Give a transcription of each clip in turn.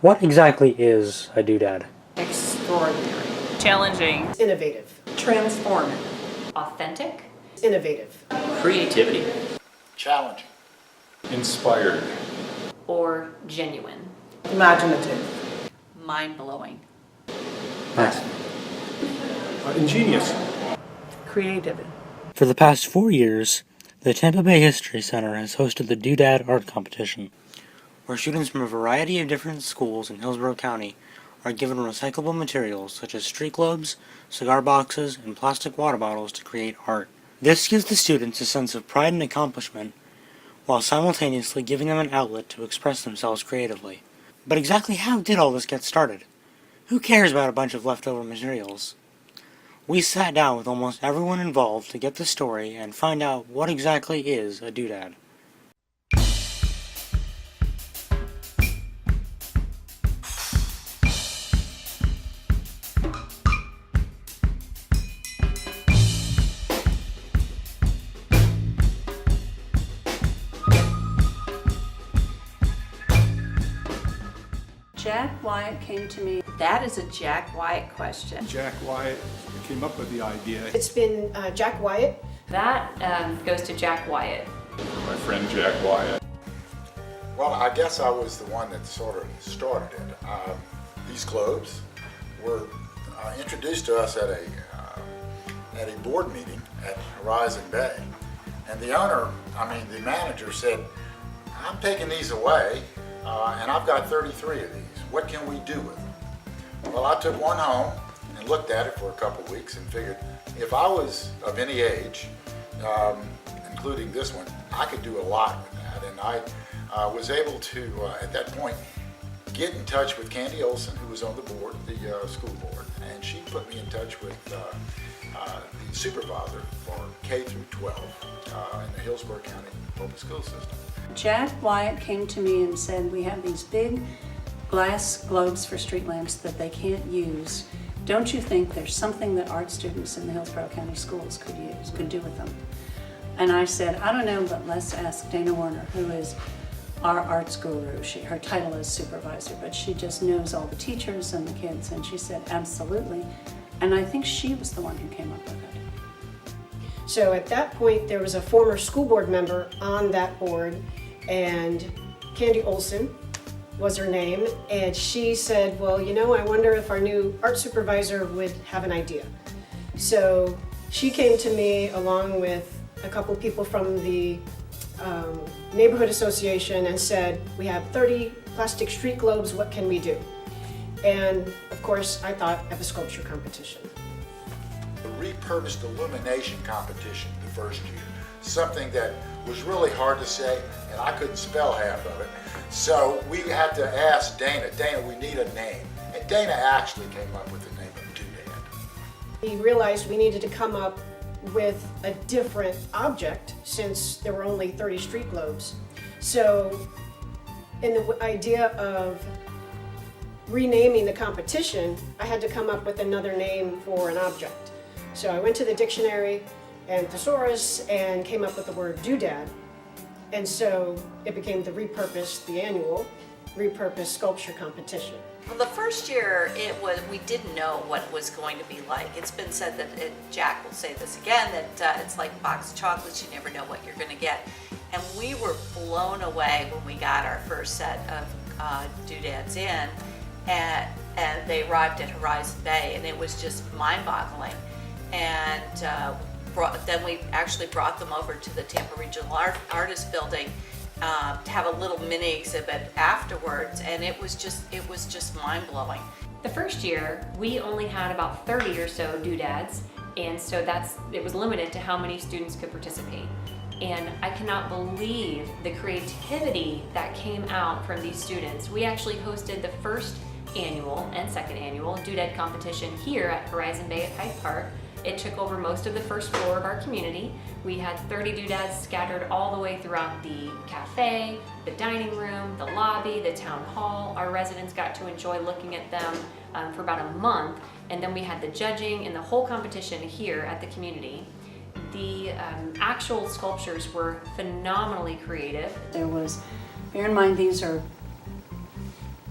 What exactly is a doodad? Extraordinary. Challenging. Innovative. Transformative. Authentic. Innovative. Creativity. Challenging. Inspired. Or genuine. Imaginative. Mind-blowing. Nice. Ingenious. Creative. For the past 4 years, the Tampa Bay History Center has hosted the DooDads Art Competition, where students from a variety of different schools in Hillsborough County are given recyclable materials such as street globes, cigar boxes, and plastic water bottles to create art. This gives the students a sense of pride and accomplishment, while simultaneously giving them an outlet to express themselves creatively. But exactly how did all this get started? Who cares about a bunch of leftover materials? We sat down with almost everyone involved to get the story and find out what exactly is a doodad. Jack Wyatt came to me. That is a Jack Wyatt question. Jack Wyatt came up with the idea. It's been Jack Wyatt. That goes to Jack Wyatt. My friend Jack Wyatt. Well, I guess I was the one that sort of started it. These globes were introduced to us at a board meeting at Horizon Bay. And the manager said, I'm taking these away, and I've got 33 of these. What can we do with them? Well, I took one home and looked at it for a couple of weeks and figured if I was of any age, including this one, I could do a lot with that. And I was able to, at that point, get in touch with Candy Olson, who was on the board, the school board, and she put me in touch with the supervisor for K through 12 in the Hillsborough County Public School System. Jack Wyatt came to me and said, we have these big glass globes for street lamps that they can't use. Don't you think there's something that art students in the Hillsborough County schools could do with them? And I said, I don't know, but let's ask Dana Warner, who is our arts guru. Her title is supervisor, but she just knows all the teachers and the kids, and she said, absolutely. And I think she was the one who came up with it. So at that point, there was a former school board member on that board, and Candy Olson was her name, and she said, well, I wonder if our new art supervisor would have an idea. So she came to me along with a couple people from the neighborhood association and said, we have 30 plastic street globes, what can we do? And of course, I thought of a sculpture competition. The repurposed illumination competition the first year, something that was really hard to say, and I couldn't spell half of it. So we had to ask Dana, we need a name. And Dana actually came up with the name of Doodad. We realized we needed to come up with a different object since there were only 30 street globes. So in the idea of renaming the competition, I had to come up with another name for an object. So I went to the dictionary and thesaurus and came up with the word doodad. And so it became the annual repurposed sculpture competition. Well, the first year we didn't know what it was going to be like. It's been said that, Jack will say this again, that it's like a box of chocolates, you never know what you're going to get. And we were blown away when we got our first set of doodads in, and they arrived at Horizon Bay, and it was just mind-boggling. And then we actually brought them over to the Tampa Regional Artist Building to have a little mini exhibit afterwards, and it was just mind-blowing. The first year, we only had about 30 or so doodads, and so it was limited to how many students could participate. And I cannot believe the creativity that came out from these students. We actually hosted the first annual and second annual doodad competition here at Horizon Bay at Hyde Park. It took over most of the first floor of our community. We had 30 doodads scattered all the way throughout the cafe, the dining room, the lobby, the town hall. Our residents got to enjoy looking at them for about a month. And then we had the judging and the whole competition here at the community. The actual sculptures were phenomenally creative. Bear in mind, these are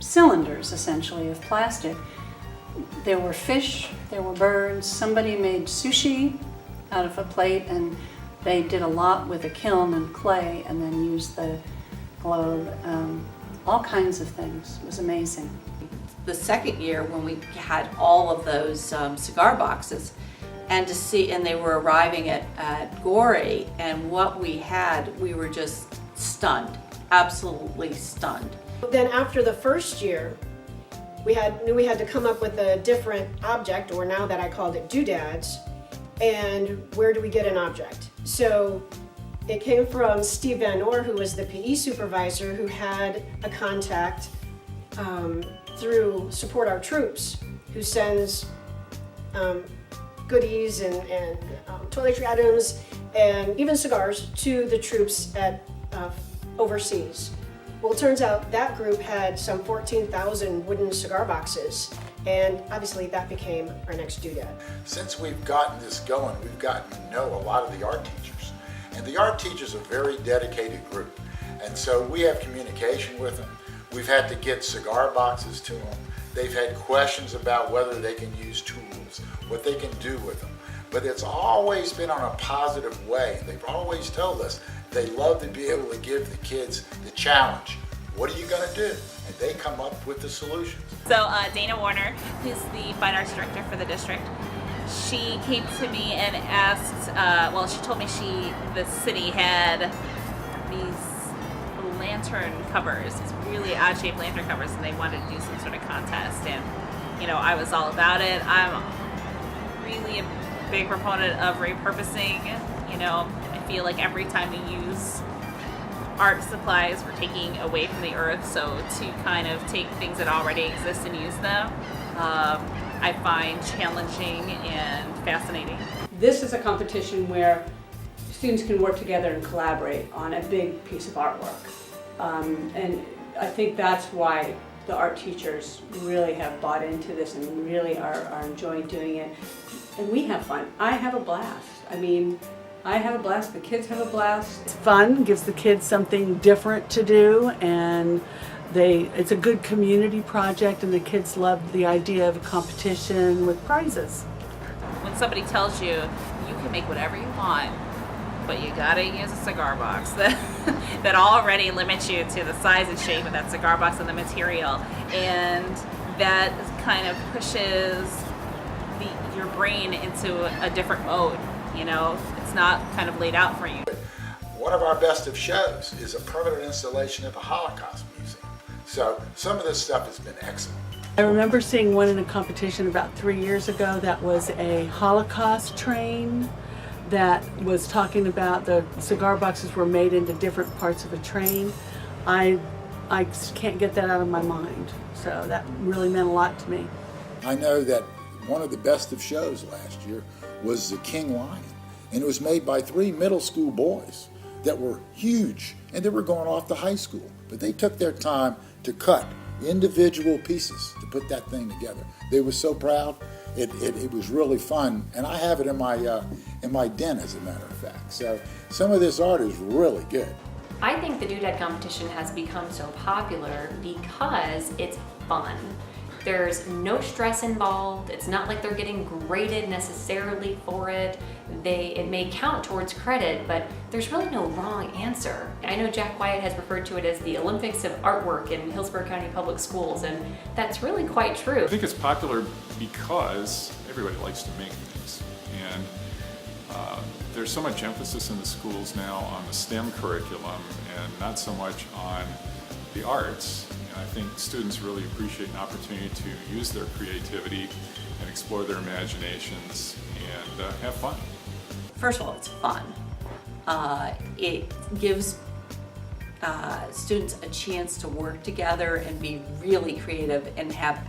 cylinders, essentially, of plastic. There were fish, there were birds, somebody made sushi out of a plate, and they did a lot with a kiln and clay and then used the globe. All kinds of things. It was amazing. The second year when we had all of those cigar boxes, and they were arriving at Gorey, and what we had, we were just stunned, absolutely stunned. Then after the first year, knew we had to come up with a different object, or now that I called it DooDads, and where do we get an object? So it came from Steve Van Oor, who was the PE supervisor, who had a contact through Support Our Troops, who sends goodies and toiletry items and even cigars to the troops at overseas. Well, it turns out that group had some 14,000 wooden cigar boxes, and obviously that became our next doodad. Since we've gotten this going, we've gotten to know a lot of the art teachers. And the art teachers are a very dedicated group. And so we have communication with them. We've had to get cigar boxes to them. They've had questions about whether they can use tools, what they can do with them. But it's always been on a positive way. They've always told us they love to be able to give the kids the challenge. What are you going to do? And they come up with the solutions. So Dana Warner, who's the Fine Arts Director for the district, she came to me and asked, she told me the city had these lantern covers, these really odd-shaped lantern covers, and they wanted to do some sort of contest. And, I was all about it. I'm really a big proponent of repurposing. I feel like every time we use art supplies, we're taking away from the earth. So to kind of take things that already exist and use them, I find challenging and fascinating. This is a competition where students can work together and collaborate on a big piece of artwork. And I think that's why the art teachers really have bought into this and really are enjoying doing it. And we have fun. I have a blast. I have a blast, the kids have a blast. It's fun, gives the kids something different to do, and it's a good community project, and the kids love the idea of a competition with prizes. When somebody tells you, you can make whatever you want, but you gotta use a cigar box, that already limits you to the size and shape of that cigar box and the material, and that kind of pushes your brain into a different mode. It's not kind of laid out for you. One of our best of shows is a permanent installation at the Holocaust Museum. So some of this stuff has been excellent. I remember seeing one in a competition about 3 years ago that was a Holocaust train that was talking about the cigar boxes were made into different parts of a train. I can't get that out of my mind. So that really meant a lot to me. I know that one of the best of shows last year was the King Lion, and it was made by 3 middle school boys that were huge, and they were going off to high school, but they took their time to cut individual pieces to put that thing together. They were so proud. It was really fun, and I have it in my den, as a matter of fact. So some of this art is really good. I think the Doodad competition has become so popular because it's fun. There's no stress involved. It's not like they're getting graded necessarily for it. It may count towards credit, but there's really no wrong answer. I know Jack Wyatt has referred to it as the Olympics of artwork in Hillsborough County Public Schools, and that's really quite true. I think it's popular because everybody likes to make things. And there's so much emphasis in the schools now on the STEM curriculum and not so much on the arts. And I think students really appreciate an opportunity to use their creativity and explore their imaginations and have fun. First of all, it's fun. It gives students a chance to work together and be really creative and have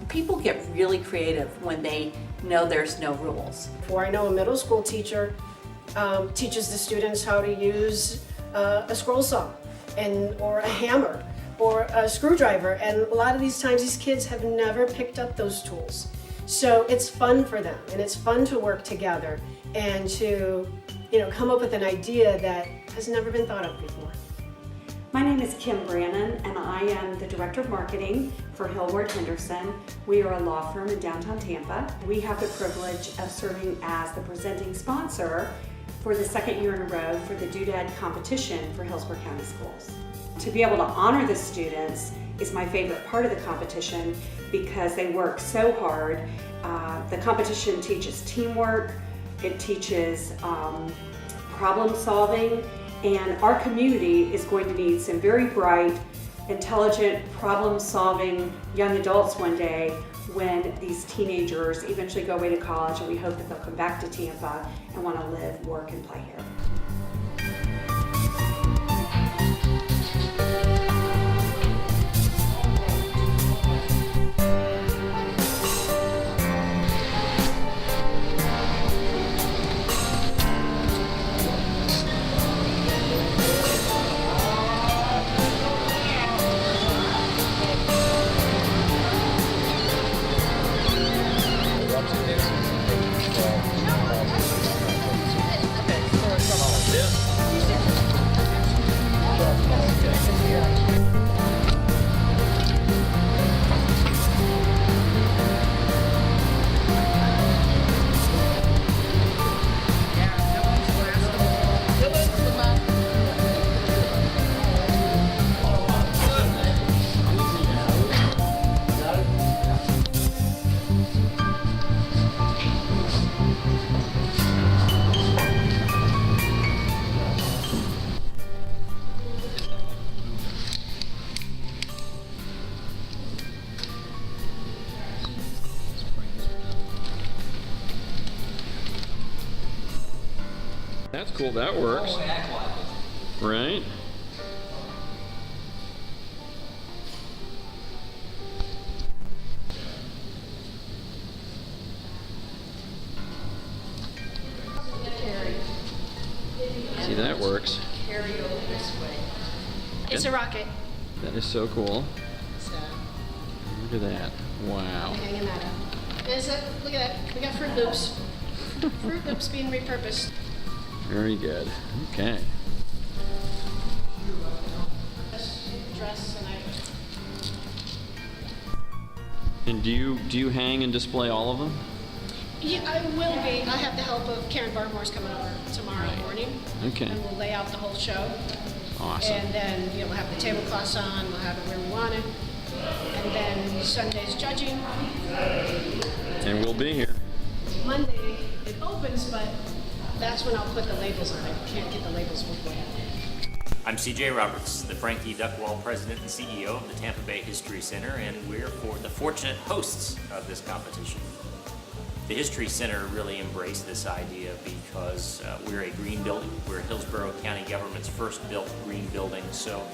people get really creative when they know there's no rules. I know a middle school teacher teaches the students how to use a scroll saw or a hammer or a screwdriver, and a lot of these times these kids have never picked up those tools. So it's fun for them, and it's fun to work together and to come up with an idea that has never been thought of before. My name is Kim Brannon, and I am the Director of Marketing for Hill Ward Henderson. We are a law firm in downtown Tampa. We have the privilege of serving as the presenting sponsor for the second year in a row for the DooDad competition for Hillsborough County Schools. To be able to honor the students is my favorite part of the competition because they work so hard. The competition teaches teamwork, it teaches problem solving, and our community is going to need some very bright, intelligent, problem solving young adults one day when these teenagers eventually go away to college, and we hope that they'll come back to Tampa and want to live, work, and play here. That's cool, that works. Right? See, that works. Carry over this way. It's Good. a rocket. That is so cool. So, Look at that. Wow. hanging that up. Look at that. We got Fruit Loops. Fruit Loops being repurposed. Very good. Okay. Dress and And do you hang and display all of them? Yeah, I will be. I have the help of Karen Barmore's coming over tomorrow morning. Okay. And we'll lay out the whole show. Awesome. And then, we'll have the tablecloths on, we'll have it where we want it. And then Sunday's judging. And we'll be here. Monday it opens, but that's when I'll put the labels on. I can't get the labels beforehand. I'm CJ Roberts, the Frankie Duckwall President and CEO of the Tampa Bay History Center, and we're the fortunate hosts of this competition. The History Center really embraced this idea because we're a green building. We're Hillsborough County government's first built green building, so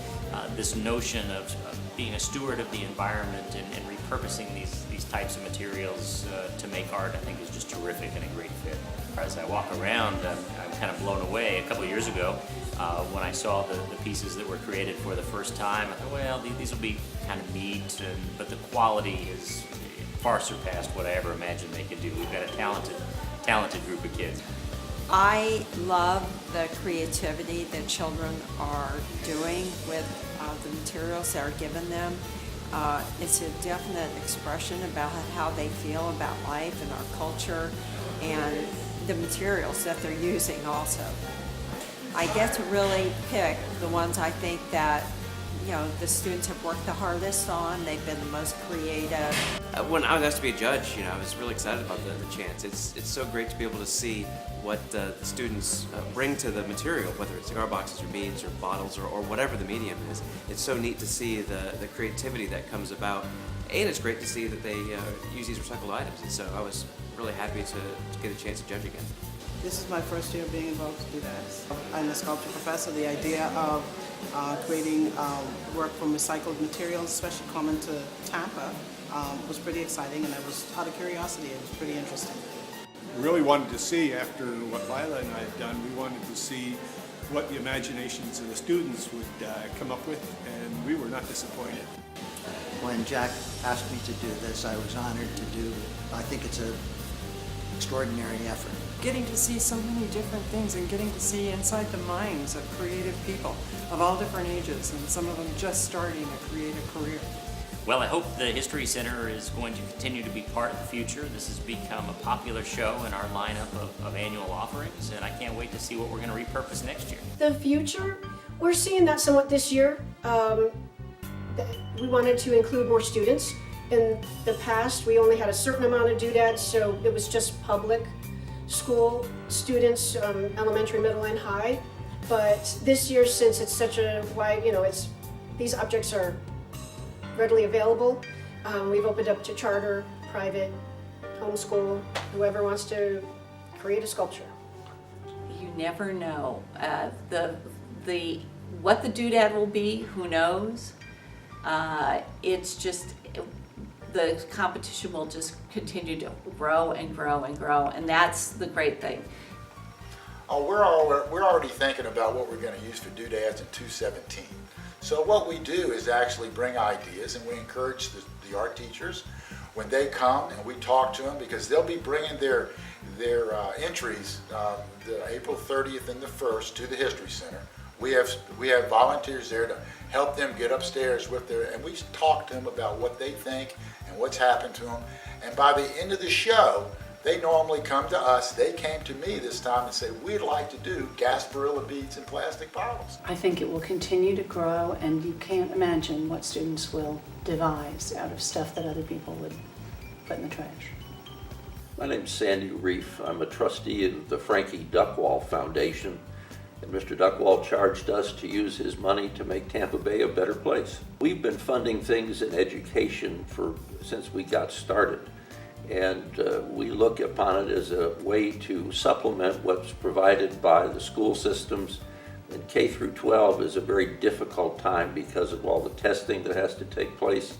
this notion of being a steward of the environment and repurposing these types of materials to make art, I think, is just terrific and a great fit. As I walk around, I'm kind of blown away. A couple of years ago, when I saw the pieces that were created for the first time, I thought, well, these will be kind of neat, but the quality is far surpassed what I ever imagined they could do. We've got a talented group of kids. I love the creativity that children are doing with the materials that are given them. It's a definite expression about how they feel about life and our culture and the materials that they're using also. I get to really pick the ones I think that the students have worked the hardest on. They've been the most creative. When I was asked to be a judge, I was really excited about the chance. It's so great to be able to see what the students bring to the material, whether it's cigar boxes or beads or bottles or whatever the medium is. It's so neat to see the creativity that comes about, and it's great to see that they use these recycled items. And so I was really happy to get a chance to judge again. This is my first year being involved with DooDads. I'm a sculpture professor. The idea of creating work from recycled materials, especially common to Tampa, was pretty exciting, and I was out of curiosity. It was pretty interesting. We really wanted to see, after what Lila and I had done, we wanted to see what the imaginations of the students would come up with, and we were not disappointed. When Jack asked me to do this, I was honored to do. I think it's an extraordinary effort. getting to see so many different things and getting to see inside the minds of creative people of all different ages, and some of them just starting a creative career. Well, I hope the History Center is going to continue to be part of the future. This has become a popular show in our lineup of annual offerings, and I can't wait to see what we're going to repurpose next year. The future, we're seeing that somewhat this year. We wanted to include more students. In the past, we only had a certain amount of doodads, so it was just public school students, elementary, middle, and high. But this year, since it's such a wide, these objects are readily available, we've opened up to charter, private, homeschool, whoever wants to create a sculpture. You never know. What the doodad will be, who knows? It's just, the competition will just continue to grow and grow and grow, and that's the great thing. Oh, we're already thinking about what we're going to use for doodads in 2017. So what we do is actually bring ideas, and we encourage the art teachers when they come, and we talk to them, because they'll be bringing their entries the April 30th and the 1st to the History Center. We have volunteers there to help them get upstairs with and we talk to them about what they think and what's happened to them. And by the end of the show, they normally come to us. They came to me this time and said, we'd like to do Gasparilla beads in plastic bottles. I think it will continue to grow, and you can't imagine what students will devise out of stuff that other people would put in the trash. My name's Sandy Reef. I'm a trustee of the Frankie Duckwall Foundation, and Mr. Duckwall charged us to use his money to make Tampa Bay a better place. We've been funding things in education since we got started, and we look upon it as a way to supplement what's provided by the school systems. And K through 12 is a very difficult time because of all the testing that has to take place.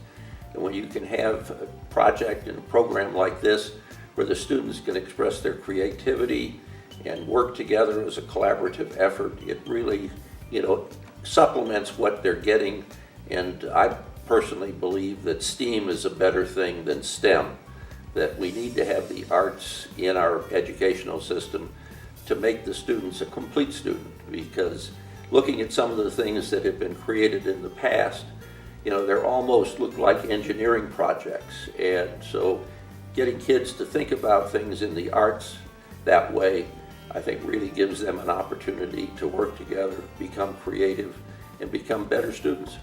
And when you can have a project and a program like this where the students can express their creativity and work together as a collaborative effort, it really, supplements what they're getting. And I personally believe that STEAM is a better thing than STEM, that we need to have the arts in our educational system to make the students a complete student, because looking at some of the things that have been created in the past, they almost look like engineering projects. And so getting kids to think about things in the arts that way, I think really gives them an opportunity to work together, become creative, and become better students.